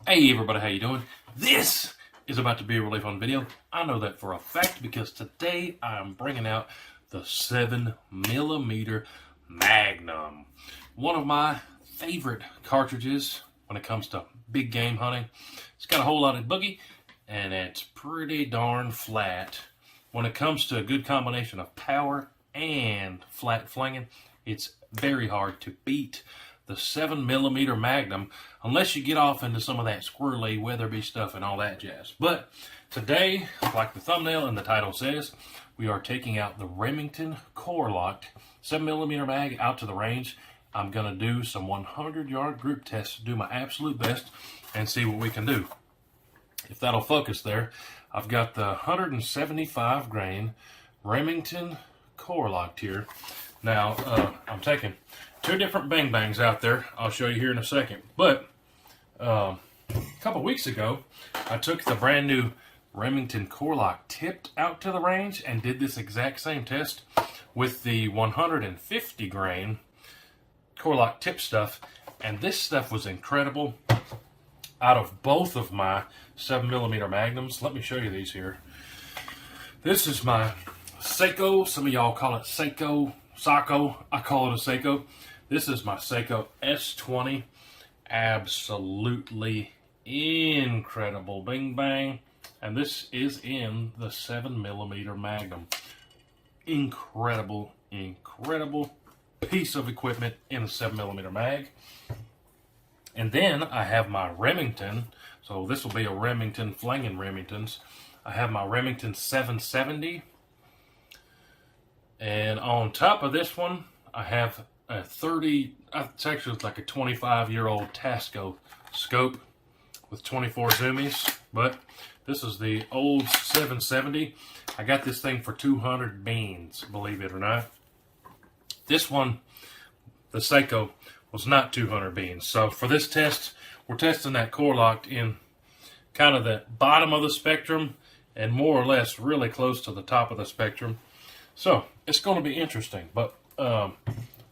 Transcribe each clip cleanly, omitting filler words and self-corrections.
Hey everybody, how you doing? This is about to be a really fun video. I know that for a fact because today I'm bringing out the 7mm Magnum. One of my favorite cartridges when it comes to big game hunting. It's got a whole lot of boogie and it's pretty darn flat. When it comes to a good combination of power and flat flinging, it's very hard to beat the 7mm Magnum, unless you get off into some of that squirrely Weatherby stuff and all that jazz. But today, like the thumbnail and the title says, we are taking out the Remington Core-Lokt 7mm mag out to the range. I'm going to do some 100-yard group tests, do my absolute best, and see what we can do. If that'll focus there, I've got the 175 grain Remington Core-Lokt here. Now, I'm taking two different bang bangs out there. I'll show you here in a second. But a couple weeks ago, I took the brand new Remington Core-Lokt tipped out to the range and did this exact same test with the 150 grain Core-Lokt tip stuff. And this stuff was incredible. Out of both of my 7mm Magnums, let me show you these here. This is my Seiko. Some of y'all call it Seiko. Sako, I call it a Seiko. This is my Seiko S20. Absolutely incredible bing bang. And this is in the 7mm Magnum. Incredible, incredible piece of equipment in a 7mm mag. And then I have my Remington. So this will be a Remington, flinging Remingtons. I have my Remington 770. And on top of this one, I have a it's actually like a 25-year-old Tasco scope with 24 zoomies. But this is the old 770. I got this thing for 200 beans, believe it or not. This one, the Seiko, was not 200 beans. So for this test, we're testing that Core-Lokt in kind of the bottom of the spectrum and more or less really close to the top of the spectrum. So it's going to be interesting. But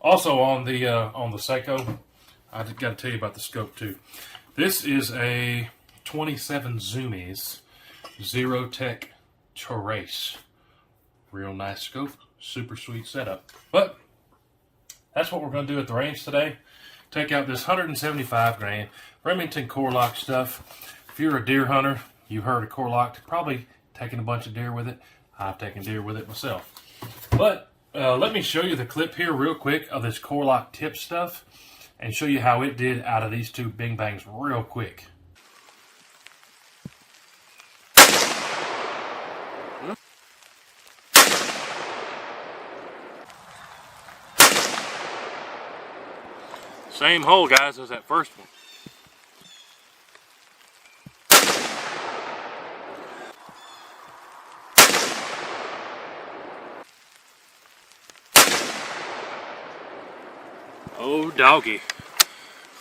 also on the Seiko, I got to tell you about the scope too. This is a 27 zoomies Zero Tech Trace. Real nice scope, super sweet setup. But that's what we're going to do at the range today. Take out this 175 grain Remington Core-Lokt stuff. If you're a deer hunter, you've heard of Core-Lokt, probably taking a bunch of deer with it. I've taken deer with it myself. But let me show you the clip here real quick of this Core-Lokt tip stuff and show you how it did out of these two bing bangs real quick. Same hole, guys, as that first one. Oh doggy.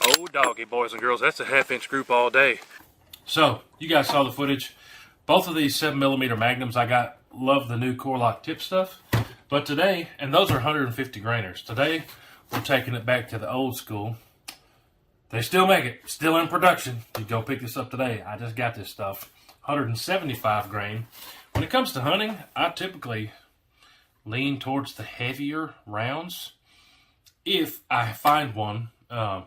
Oh doggy, boys and girls. That's a half-inch group all day. So, you guys saw the footage. Both of these 7mm Magnums I got. Love the new Core-Lokt tip stuff. But today, and those are 150 grainers. Today, we're taking it back to the old school. They still make it. Still in production. You go pick this up today. I just got this stuff. 175 grain. When it comes to hunting, I typically lean towards the heavier rounds. If I find one that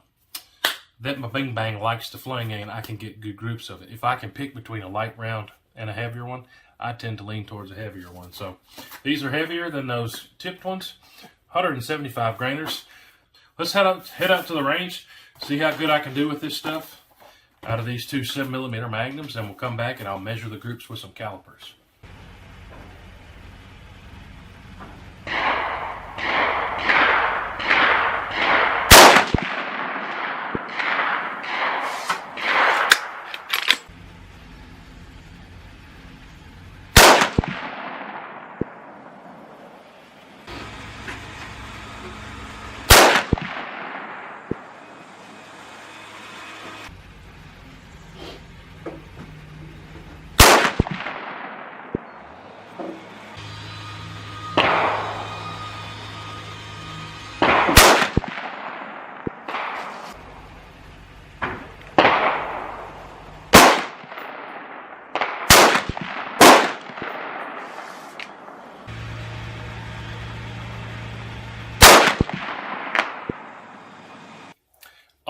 my bing bang likes to fling in, I can get good groups of it. If I can pick between a light round and a heavier one, I tend to lean towards a heavier one. So these are heavier than those tipped ones. 175 grainers. Let's head out to the range, see how good I can do with this stuff out of these two 7mm Magnums, and we'll come back and I'll measure the groups with some calipers.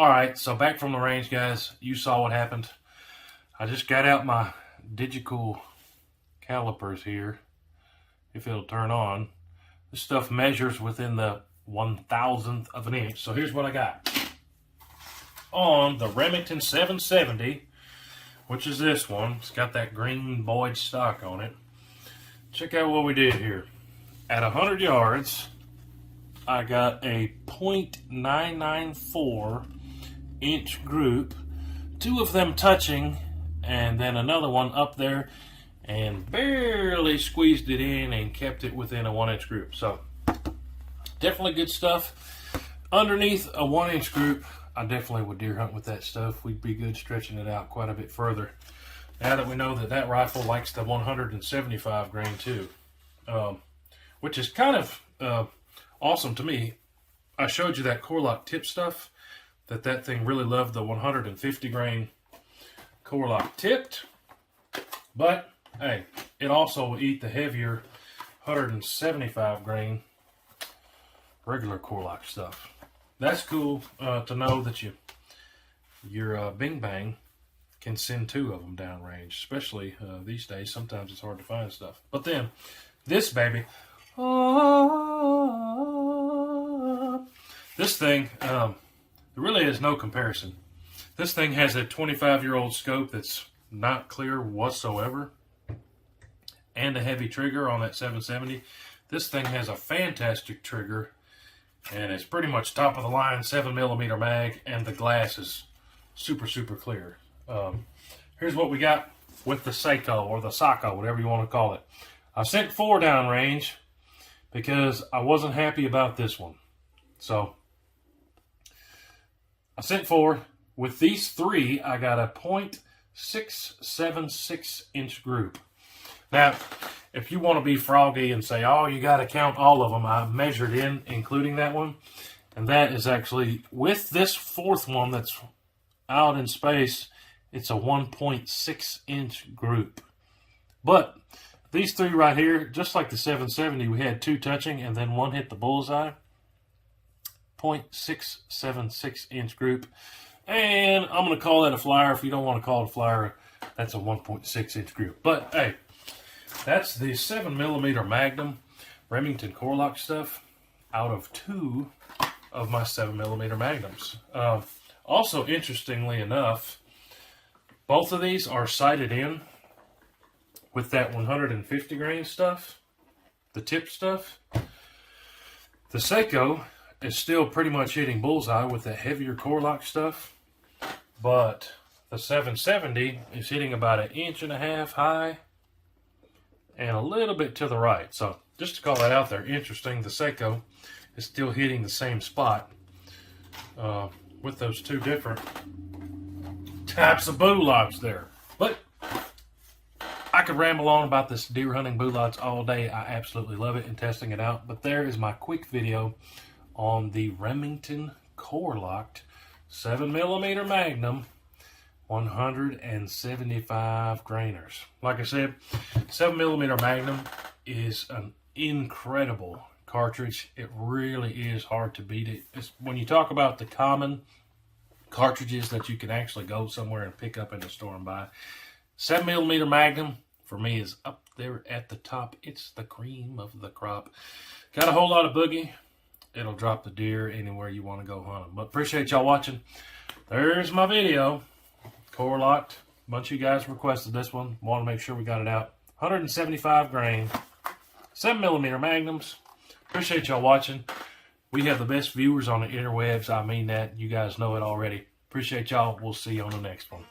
Alright, so back from the range, guys. You saw what happened. I just got out my digital calipers here, if it'll turn on. This stuff measures within the 1,000th of an inch. So here's what I got. On the Remington 770, which is this one, it's got that green Boyd stock on it. Check out what we did here. At 100 yards, I got a .994 inch group, 2 of them touching, and then another one up there, and barely squeezed it in and kept it within a 1 inch group. So definitely good stuff. Underneath a 1 inch group, I definitely would deer hunt with that stuff. We'd be good stretching it out quite a bit further. Now that we know that that rifle likes the 175 grain too, which is kind of awesome to me. I showed you that Core-Lokt tip stuff, that thing really loved the 150 grain Core-Lokt tipped, but hey, it also will eat the heavier 175 grain regular Core-Lokt stuff. That's cool to know that your Bing Bang can send 2 of them downrange, especially these days. Sometimes it's hard to find stuff. But then this baby, this thing, there really is no comparison. This thing has a 25-year-old scope that's not clear whatsoever, and a heavy trigger on that 770. This thing has a fantastic trigger, and it's pretty much top of the line 7mm mag, and the glass is super clear. Here's what we got with the Seiko, or the Sako, whatever you want to call it. I sent 4 downrange because I wasn't happy about this one. So I sent 4. With these 3, I got a .676 inch group. Now, if you want to be froggy and say, oh, you got to count all of them, I measured in, including that one. And that is actually, with this 4th one that's out in space, it's a 1.6 inch group. But these 3 right here, just like the 770, we had 2 touching and then 1 hit the bullseye. .676 inch group. And I'm going to call that a flyer. If you don't want to call it a flyer, that's a 1.6 inch group. But hey, that's the 7mm Magnum Remington Core-Lokt stuff out of 2 of my 7mm Magnums. Also, interestingly enough, both of these are sighted in with that 150 grain stuff, the tip stuff. The Seiko is still pretty much hitting bullseye with the heavier Core-Lokt stuff, but the 770 is hitting about 1.5 inches high and a little bit to the right. So just to call that out there, interesting, the Seiko is still hitting the same spot with those 2 different types of bullocks there. But I could ramble on about this deer hunting bullocks all day. I absolutely love it and testing it out. But there is my quick video on the Remington Core-Lokt 7mm Magnum 175 grainers. Like I said, 7mm Magnum is an incredible cartridge. It really is hard to beat it. When you talk about the common cartridges that you can actually go somewhere and pick up in the store and buy, 7mm Magnum for me is up there at the top. It's the cream of the crop. Got a whole lot of boogie. It'll drop the deer anywhere you want to go hunt them. But appreciate y'all watching. There's my video. Core-Lokt. A bunch of you guys requested this one. Want to make sure we got it out. 175 grain. 7mm Magnums. Appreciate y'all watching. We have the best viewers on the interwebs. I mean that. You guys know it already. Appreciate y'all. We'll see you on the next one.